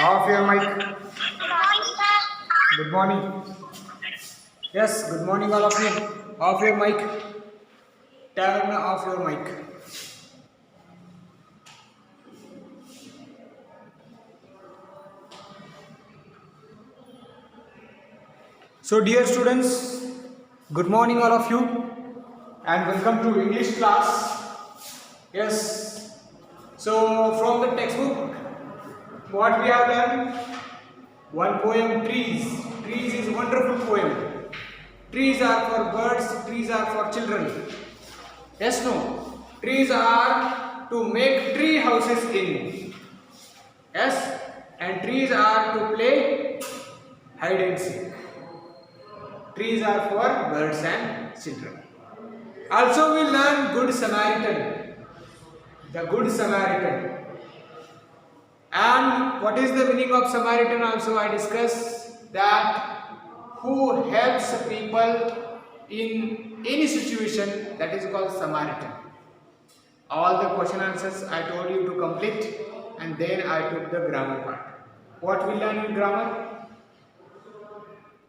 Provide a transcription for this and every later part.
Off your mic. Good morning. Yes, good morning, all of you. Off your mic. Turn off your mic. So, dear students, good morning, all of you, and welcome to English class. Yes. So, from the textbook, what we have done? One poem, trees. Trees is a wonderful poem. Trees are for birds, trees are for children. Yes, no. Trees are to make tree houses in. Yes, and trees are to play hide and seek. Trees are for birds and children. Also, we learn Good Samaritan. The Good Samaritan. And what is the meaning of Samaritan? Also, I discuss that who helps people in any situation, that is called Samaritan. All the question answers I told you to complete, and then I took the grammar part. What we learn in grammar?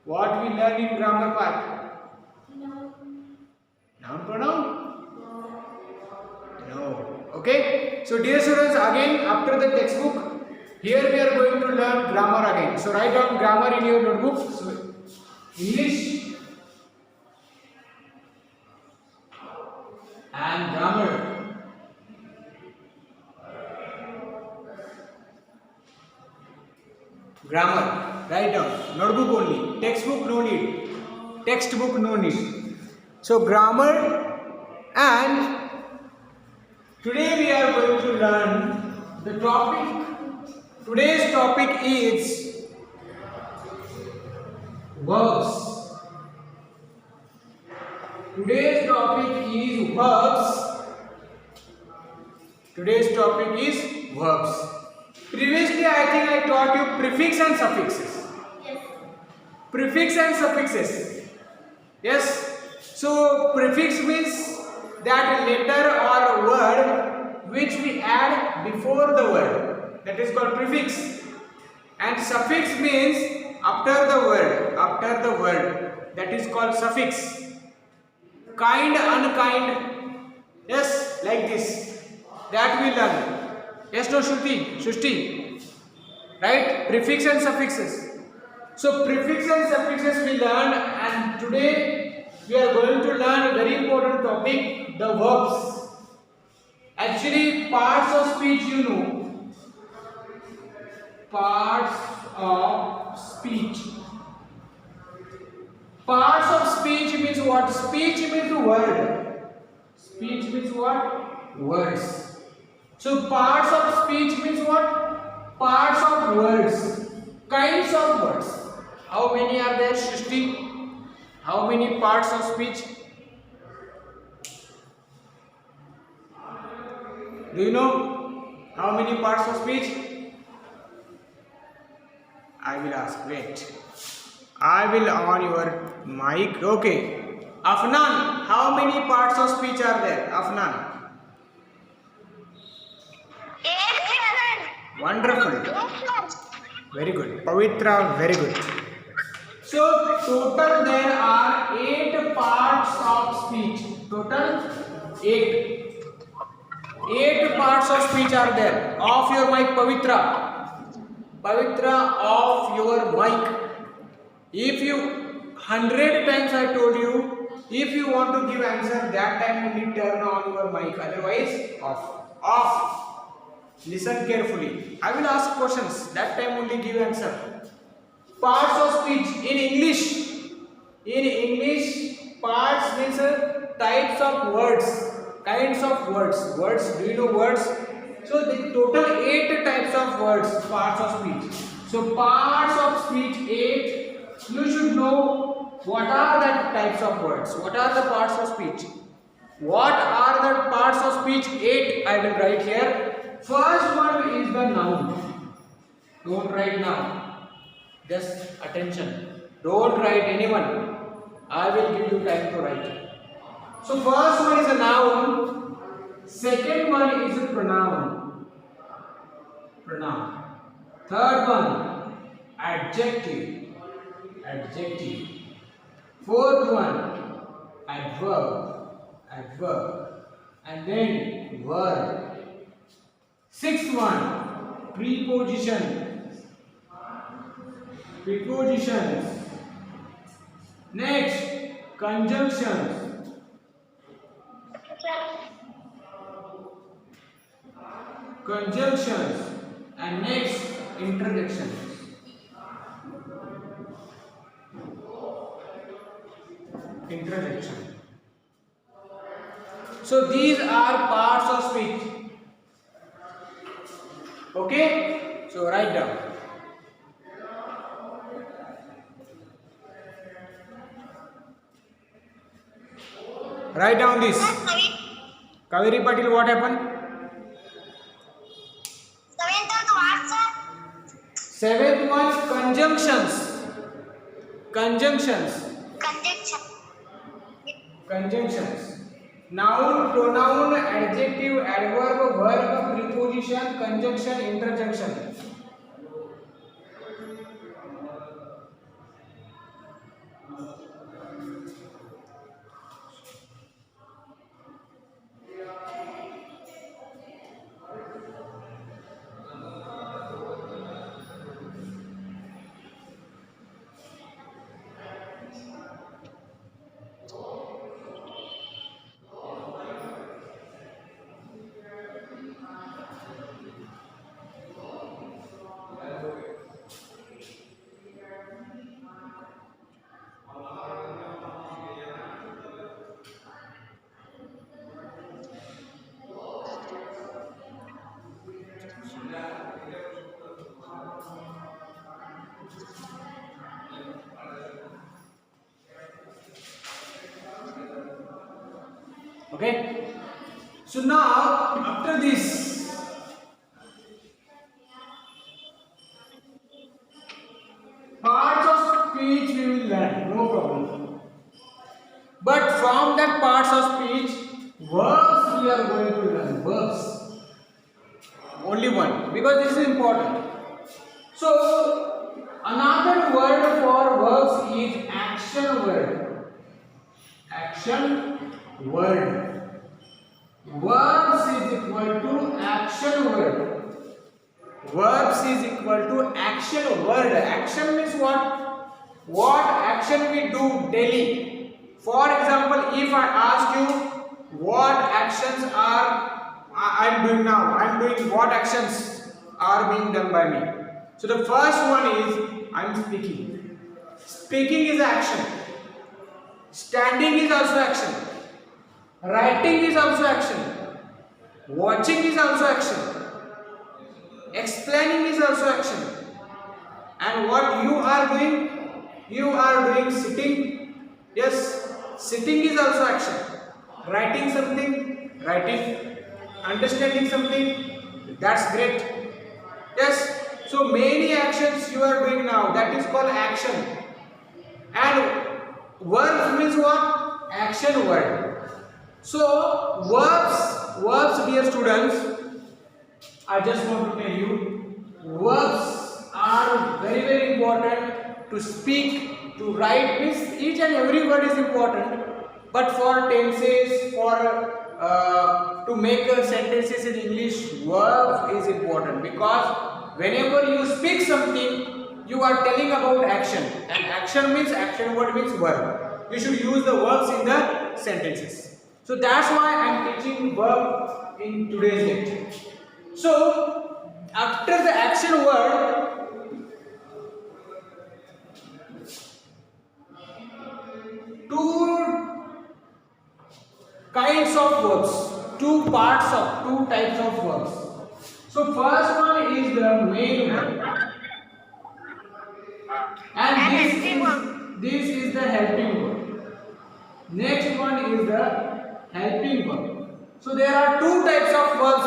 What we learn in grammar part? Noun pronoun? No. Okay. So dear students, again after the textbook, here we are going to learn grammar again. So write down grammar in your notebook. So English and grammar. Grammar. Write down. Notebook only. Textbook no need. Textbook no need. So grammar, and today we are going to learn the topic. Today's topic is verbs. Today's topic is verbs. Today's topic is verbs. Previously, I think I taught you prefix and suffixes. Yes. Prefix and suffixes. Yes. So, prefix means that letter or word which we add before the word. That is called prefix. And suffix means after the word. After the word. That is called suffix. Kind, unkind. Yes, like this. That we learn. Yes, no, Shushti, right? Prefix and suffixes. So, prefix and suffixes we learn, and today we are going to learn a very important topic, the verbs. Actually, parts of speech, you know. Parts of speech. Parts of speech means what? Speech means word. Speech means what? Words. So parts of speech means what? Parts of words. Kinds of words. How many are there, Shrishti? How many parts of speech? Do you know how many parts of speech? I will ask. Wait. I will on your mic. Okay. Afnan, how many parts of speech are there? Afnan. Wonderful. Very good. Pavitra, very good. So, total there are 8 parts of speech. Total 8. 8 parts of speech are there. Off your mic, Pavitra. Pavitra, off your mic. If you 100 times I told you, if you want to give answer, that time only turn on your mic. Otherwise, off. Off. Listen carefully. I will ask questions. That time only give answer. Parts of speech in English. In English, parts means types of words, kinds of words. Words. Do you know words? So the total 8 types of words, parts of speech. So parts of speech 8. You should know what are the types of words. What are the parts of speech? What are the parts of speech? 8. I will write here. First one is the noun. Don't write now. Just attention. Don't write anyone. I will give you time to write. So first one is a noun. Second one is a pronoun. Pronoun. Third one, adjective. Adjective. Fourth one, adverb. Adverb. And then verb. Sixth one, preposition. Prepositions. Next, conjunctions. Conjunctions. And next, interjections. Interjection. So these are parts of speech. Okay? So write down. Write down this. Kaveri Patil, what happened? Seventh one, conjunctions. Conjunctions. Conjunctions. Noun, pronoun, adjective, adverb, verb, preposition, conjunction, interjection. Okay. So now after this, parts of speech we will learn, no problem. But from that parts of speech, verbs we are going to learn. Verbs. Only one, because this is important. So another word for verbs is action word. Action word. Verbs is equal to action word. Verbs is equal to action word. Action means what? What action we do daily. For example, if I ask you what actions I am doing now, I am doing what actions are being done by me. So the first one is I am speaking. Speaking is action. Standing is also action. Writing is also action. Watching is also action. Explaining is also action. And what you are doing? You are doing sitting. Yes, sitting is also action. Writing something, writing. Understanding something, that's great. Yes, so many actions you are doing now, that is called action. And verbs means what? Action word. So verbs dear students, I just want to tell you, verbs are very very important to speak, to write. Means each and every word is important, but for tenses, for to make sentences in English, verb is important, because whenever you speak something, you are telling about action, and action means action word means verb. You should use the verbs in the sentences. So that's why I am teaching verb in today's lecture. So after the action word, two kinds of verbs, two types of verbs. So first one is the main verb, and this is the helping verb. Next one is the helping verb. So there are two types of verbs.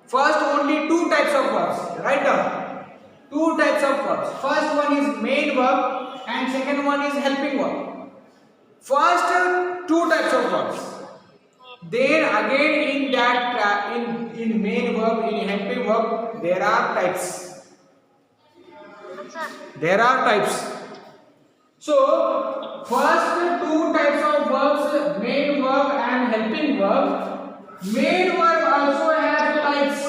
First only two types of verbs. Write down. Two types of verbs. First one is main verb and second one is helping verb. First two types of verbs. Then again in that in main verb, in helping verb, there are types. Sir. There are types. So first two types of verbs, main verb and helping verb. Main verb also has types.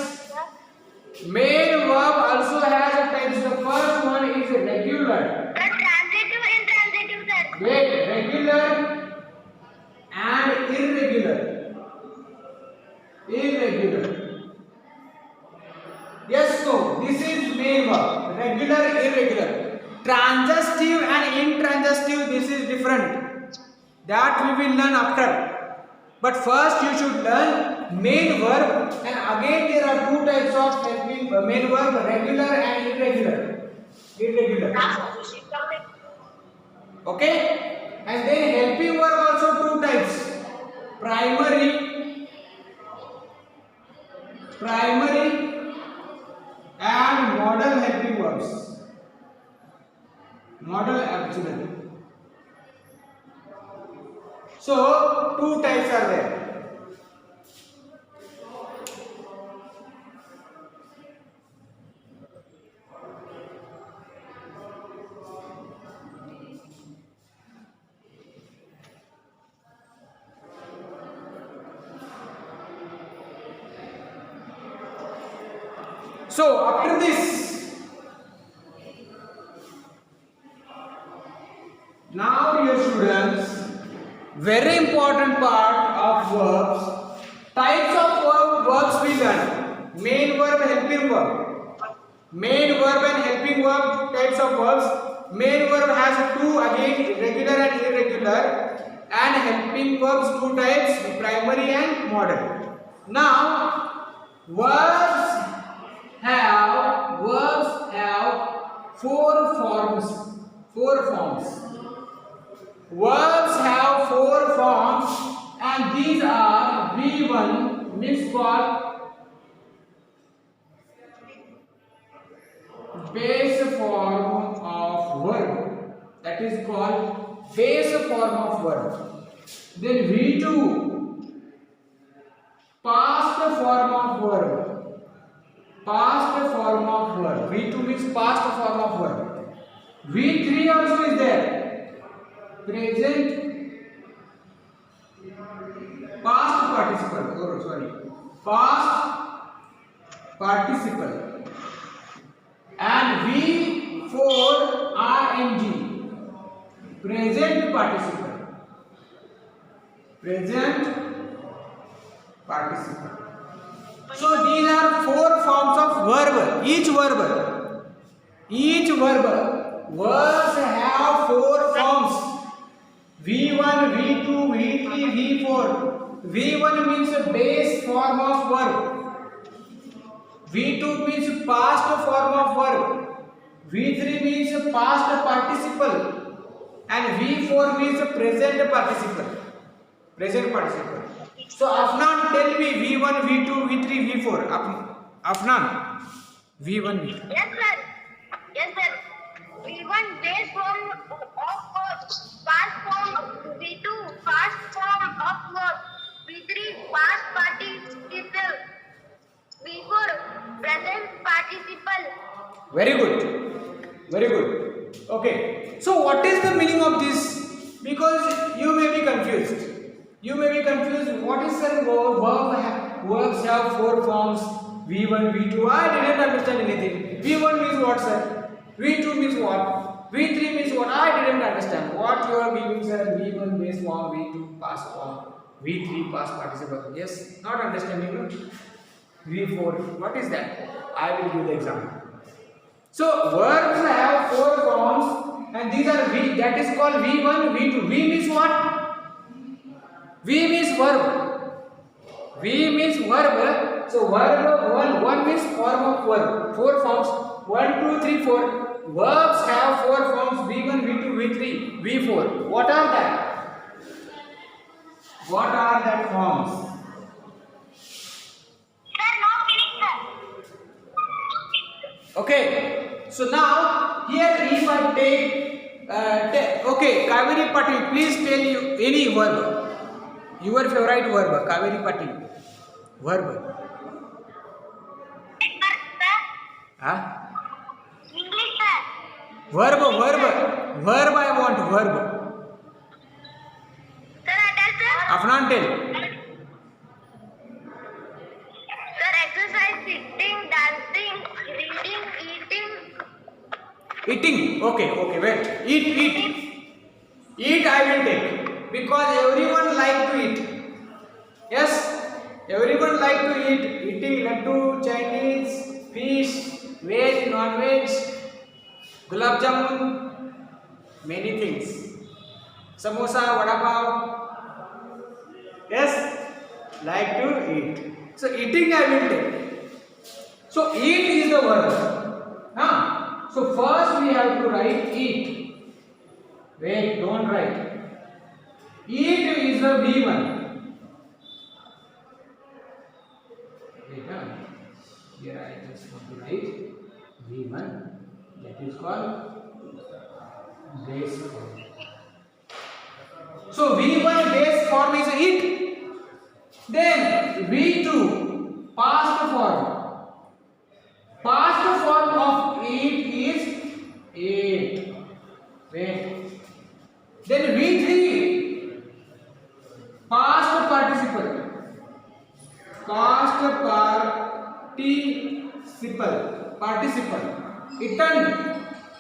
Main verb also has types. The first one is regular. The transitive, intransitive, sir. Wait, regular and irregular. Irregular. Yes, no. This is main verb. Regular, irregular. Transitive and intransitive. This is different. That we will learn after. But first you should learn main verb, and again there are two types of helping main verb: regular and irregular. Irregular. Okay? And then helping verb also two types: primary and modal helping verbs. Modal auxiliary. So two types are there. So after this, now dear students, very important part of verbs. Types of verbs we learn. Main verb, helping verb. Main verb and helping verb types of verbs. Main verb has two again, regular and irregular, and helping verbs two types, primary and modal. Now verbs have four forms. Verbs have four forms, and these are V1 means called base form of verb. That is called base form of verb. Then V2 past form of verb. Past form of verb. V2 means past form of verb. V3 also is there. Present past participle. Oh, sorry. Past participle. And V4 ing. Present participle. Present participle. So these are four forms of verb. Each verb. Verbs have four forms. V1, V2, V3, V4. V1 means base form of verb. V2 means past form of verb. V3 means past participle. And V4 means present participle. So Afnan, tell me V1, V2, V3, V4. Afnan. V1, V2. Yes, sir. V1 base form of verb, past form. V2 past form of verb. V3 past participle. V4 present participle. Very good. Okay. So what is the meaning of this? Because you may be confused. What is the verb? Verbs have four forms. V1, V2. I didn't understand anything. V1 means what, sir? V2 means what? V3 means what? I didn't understand. What you are giving, sir? V1 base form, V2 past form, V3 past participle. Yes, not understanding. No? V4. What is that? I will give the example. So verbs have four forms, and these are V. That is called V1, V2. V means what? V means verb. So verb one means form of verb. Four forms. 1, 2, 3, 4. Verbs have four forms: V1, V2, V3, V4. What are that forms? Sir, no meaning, sir. Okay. So now here if I take okay, Kaveri Patil, please tell you any verb. Your favorite verb, Kaveri Patil. Verb. English, sir. Verb, verb, verb. I want verb. Sir, I tell sir. Afnan tell. Sir, exercise, sitting, dancing, reading, eating. Eating. Okay, okay. Wait. Eat, eat. Eat. I will take because everyone like to eat. Yes. Everyone like to eat. Eating laddu, Chinese, fish, veg, non-veg, gulab jamun, many things. Samosa, vada pav. Yes, like to eat. So eating I will take. So eat is the verb. Huh? So first we have to write eat. Wait, don't write. Eat is the V1. Wait, here I just want to write V1. That is called base form. So V1 base form is eat. Then V2 past form. Past form of eat is ate. Wait. Then V3 past participle. Past participle. Participle. Eaten.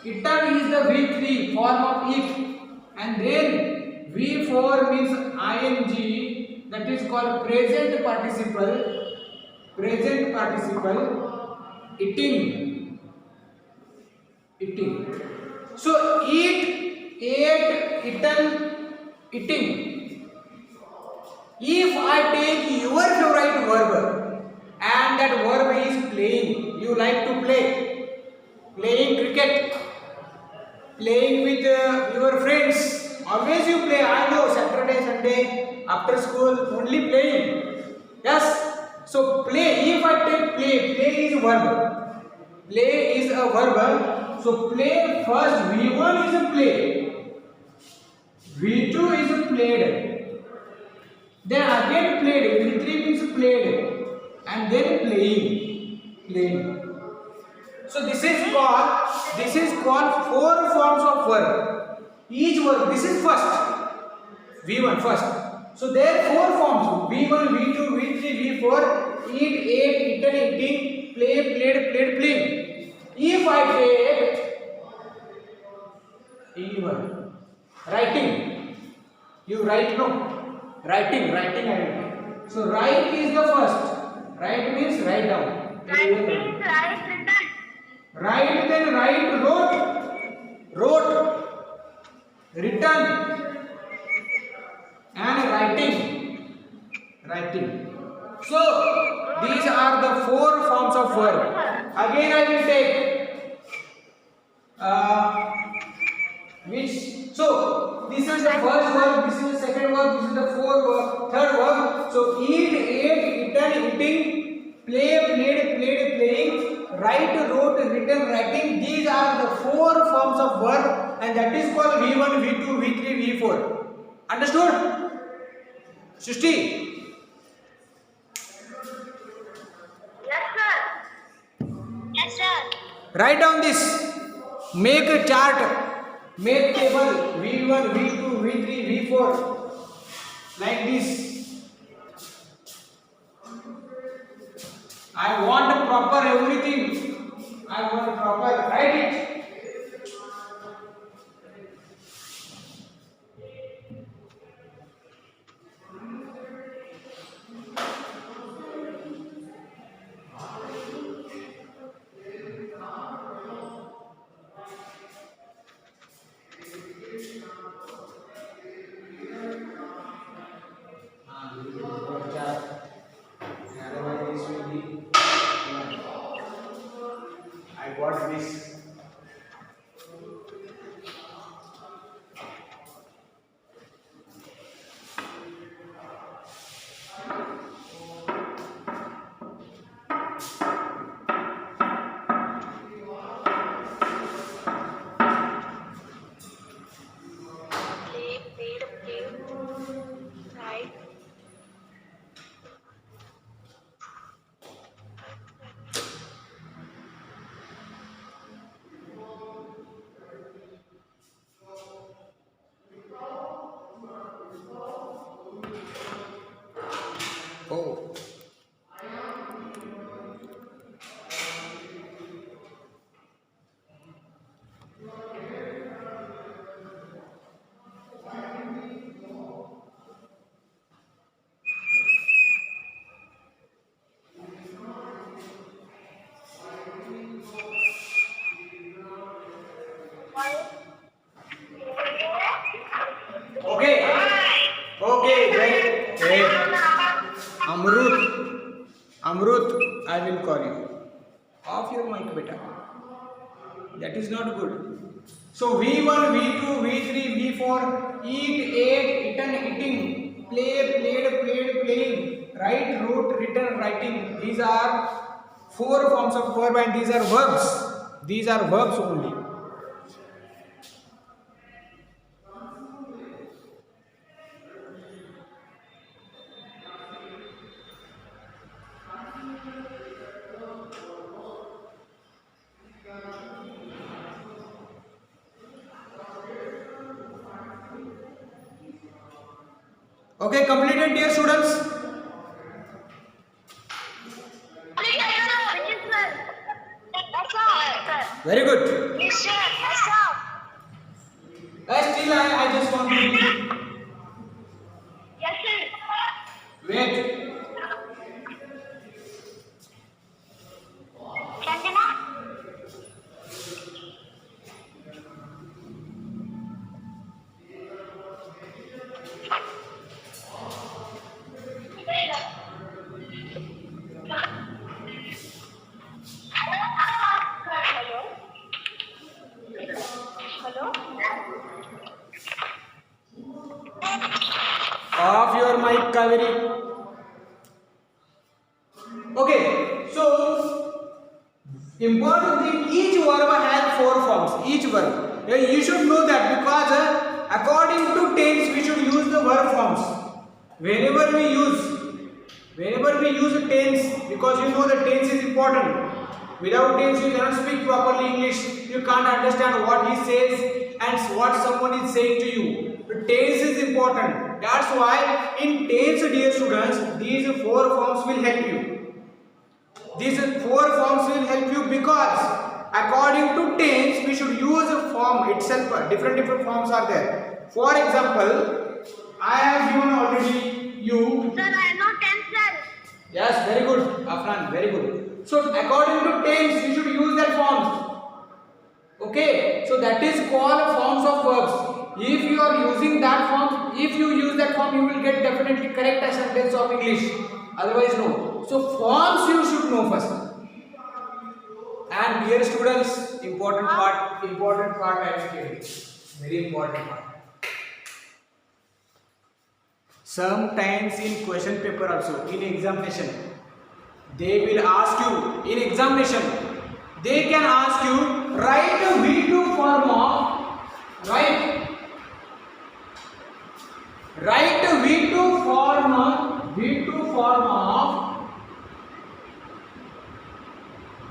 Eaten is the V3 form of eat. And then V4 means ing. That is called present participle. Present participle. Eating. Eating. So eat, ate, eaten, eating. If I take your favorite verb and that verb is playing, you like to play, playing cricket, playing with your friends, always you play. I know Saturday, Sunday, after school, only playing. Yes. So play. If I take play, play is a verb. Play is a verb. So play first. V1 is a play. V2 is a played. Then again played. V3 means played, and then playing. Playing. So this is called four forms of verb. Each verb. This is first. V1 first. So there are four forms: V1, V2, V3, V4. Eat, ate, eaten, eating, play, played, played, playing. If I take E1, writing, you write no. Writing I will take. So write is the first. Write means write down. Writing, write, written. Write, then write, wrote, written, and writing. So these are the four forms of verb. Again I will take which. So this is the first verb, this is the second verb, this is the third verb. So eat, ate, eaten, eating, play, played, playing, write, wrote, written, writing. These are the four forms of verb, and that is called V1, V2, V3, V4. Understood? Srishti? Yes, sir. Yes, sir. Write down this. Make a chart. Make table V1, V2, V3, V4. Like this. I want proper everything. I want proper. Write it. I got this. Play, played, played, write. That is not good. So V1, V2, V3, V4, eat, ate, eaten, eating, play, played, played, playing, write, wrote, written, writing. These are four forms of verb and these are verbs. These are verbs only. Okay, completed, dear students. Very good. Still, I just want to wait. Off your mic, Kaveri. Okay, so important thing, each verb has four forms. Each verb. You should know that because according to tense we should use the verb forms. Whenever we use tense, because you know the tense is important. Without tense you cannot speak properly English. You can't understand what he says and what someone is saying to you. The tense is important. That's why in tense, dear students, these four forms will help you. These four forms will help you because according to tense, we should use a form itself. Different forms are there. For example, I have given already you. Sir, I am not tense, sir. Yes, very good, Afran, very good. So according to tense, we should use that forms. Okay, so that is called forms of verbs. If you are using that form, if you use that form, you will get definitely correct sentence of English. Otherwise, no. So forms you should know first. And dear students, important part I will tell you. Very important part. Sometimes in question paper also, in examination, they will ask you, in examination, they can ask you, write a V2 form of, write a V2 form of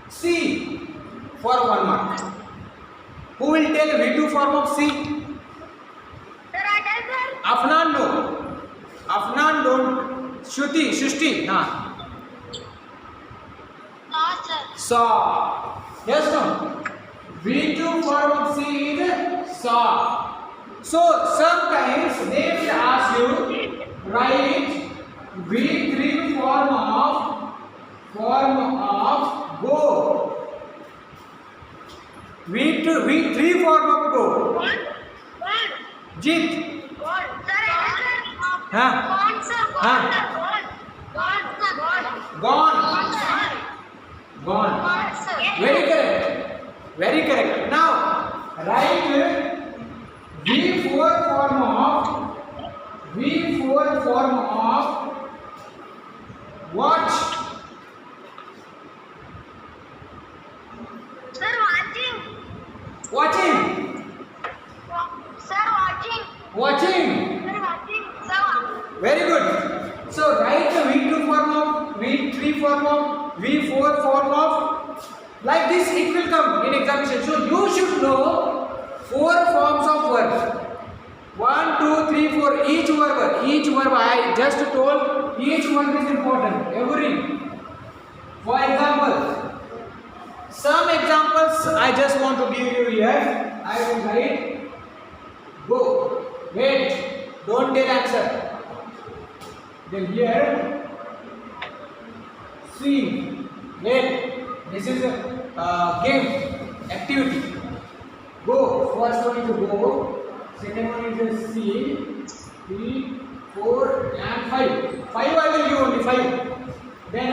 C for 1 mark. Who will tell V2 form of C? Sir, I tell, sir. Afnan no. Afnan don't. Shushti, nah. Sir. Saw. Yes, no. V2 form of C is saw. So sometimes they will ask you write V3 form of go. V3 form of go. One. Jit. Gone. Sir, I Huh? Gone, sir. Huh? Gone. Sir. Very correct. Now write V4 form of watch. Sir, Watching. Sir, Watching. Sir, Very good. So write the V2 form of, V3 form of, V4 form of. Like this it will come in examination. So you should know four forms of verbs. 1, 2, 3, 4. Each verb I just told. Each verb is important. Every. For example, some examples I just want to give you here. I will write go. Wait. Don't tell answer. Then here see. Wait. This is a game activity. Go. First one is go. Second one is a C. 3, 4 and 5. 5 I will give only 5. Then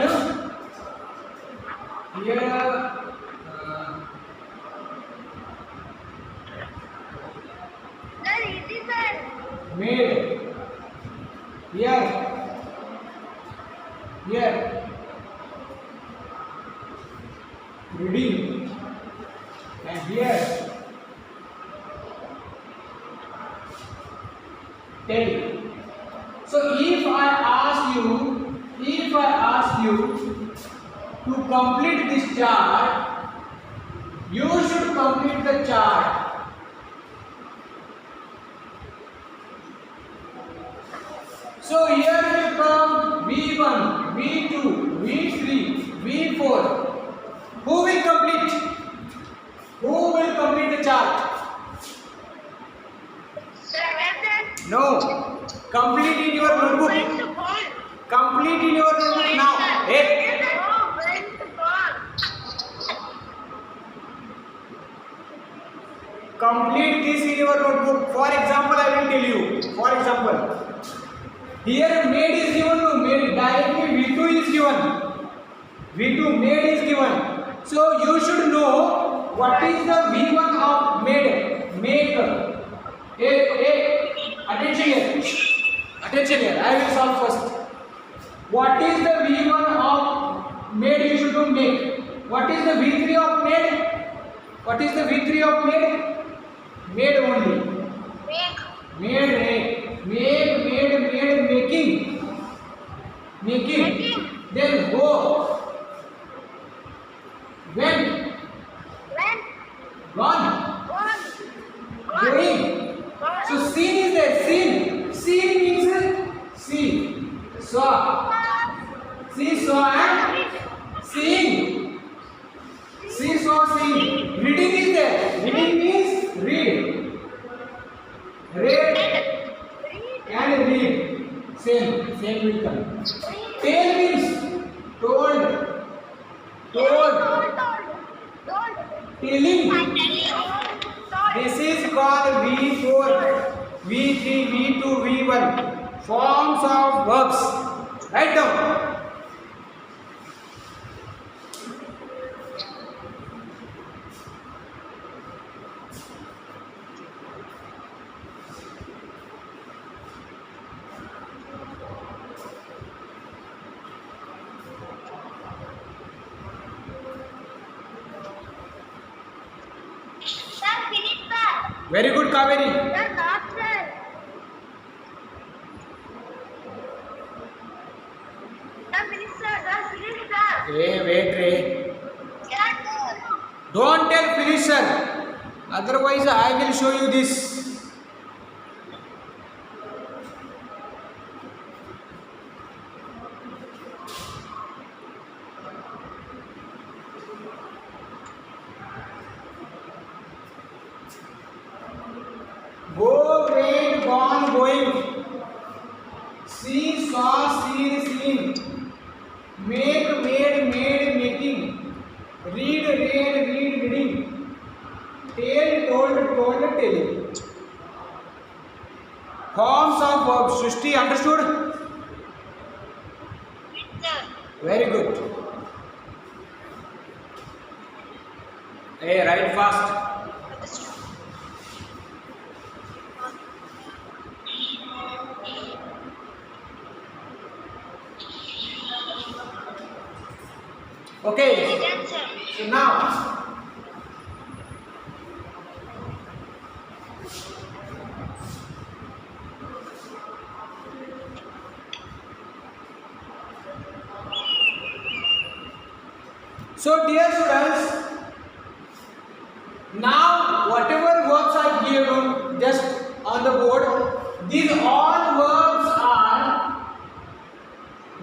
here made. Here, here, reading, and here, telling. So if I ask you to complete this chart, you should complete the chart. So here will come V1, V2, V3, V4. Who will complete? Who will complete the chart? Sir, where No. Complete in your notebook. where's the ball? Complete in your notebook now. Hey. Oh, where's the ball? Complete this in your notebook. For example, I will tell you. For example, here made is given to made directly V2 is given. V2 made is given. So you should know what is the V1 of made. Make. Attention here. Attention here. I will solve first. What is the V1 of made? You should know make. What is the V3 of made? What is the V3 of made? Made only. Make. Making. Then go. When. Gone. Going. So seen is there. Seen means see. Saw. See, saw and seeing. See, saw, seeing. Reading is there. Reading means read. Read and read. Same will come. Tell means told. Telling. This is called V4, V3, V2, V1. Forms of verbs. Write down. Very good, Kaveri. Sir, not sir. Hey, wait, Ray. Yes, sir. Don't tell finish, sir. Otherwise, I will show you this. Go, wait, gone, going. See, saw, seen, seen. Make, made, making. Read, reading. Tell, told, telling. Forms of verbs. Srishti, understood? Yes, sir. Very good. Hey, write fast. Okay, Yes, sir. so now dear students, now whatever verbs I gave you just on the board, these all verbs are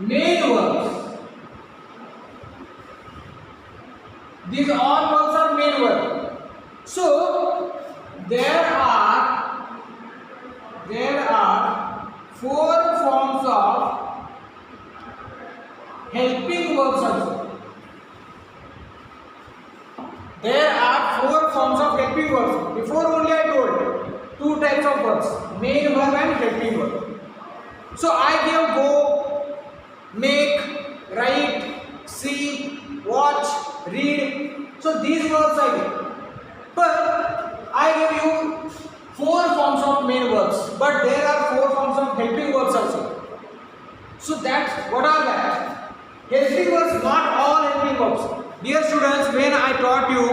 main verbs. These all verbs are main verbs. So there are four forms of helping verbs also. There are four forms of helping verbs. Before only I told two types of verbs, main verb and helping verb. So I gave go, make, write, see, watch, read. So these verbs I gave. But I gave you 4 forms of main verbs, but there are 4 forms of helping verbs also. So that's what are that? Helping verbs, not all helping verbs. Dear students, when I taught you,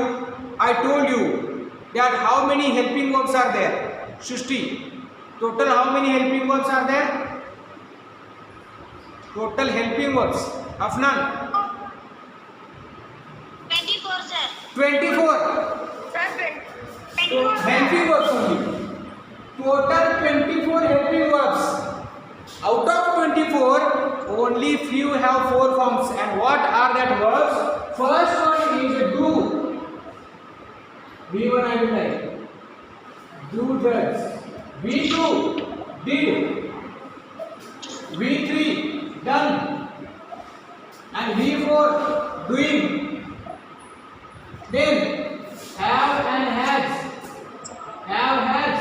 I told you that how many helping verbs are there? 60. Total how many helping verbs are there? Total helping verbs. Afnan? 24, sir. 24. Sir, So, helping verbs only. Total 24 helping verbs. Out of 24, only few have 4 forms. And what are that verbs? First one is do. V1 I will write. Do does. V2 did. V3 done. And V4 doing. Then have and has. Have, has,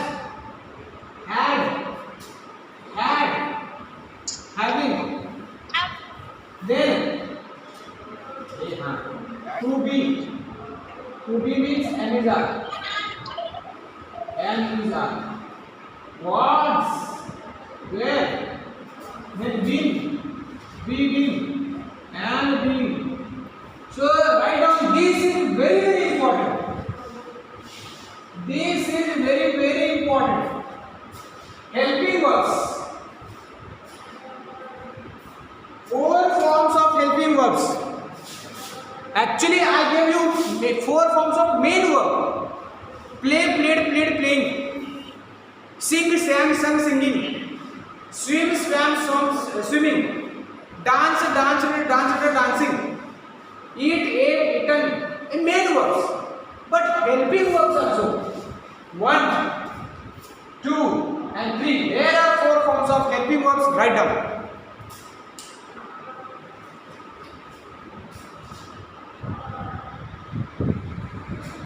had, having. Then to be. To be means am is are. Am is are. Was, where. Then been, be, and being. So write down, this is very, very important. This is very, very important. Helping verbs. 4 forms of helping verbs. Actually, I gave you 4 forms of main verb. Play, played, played, playing. Sing, sang, sung, singing. Swim, swam, swam, swimming. Dance, danced, danced, dancing. Eat, ate, eaten. Main verbs. But helping verbs also. 1, 2, and 3. There are 4 forms of helping verbs. Write down.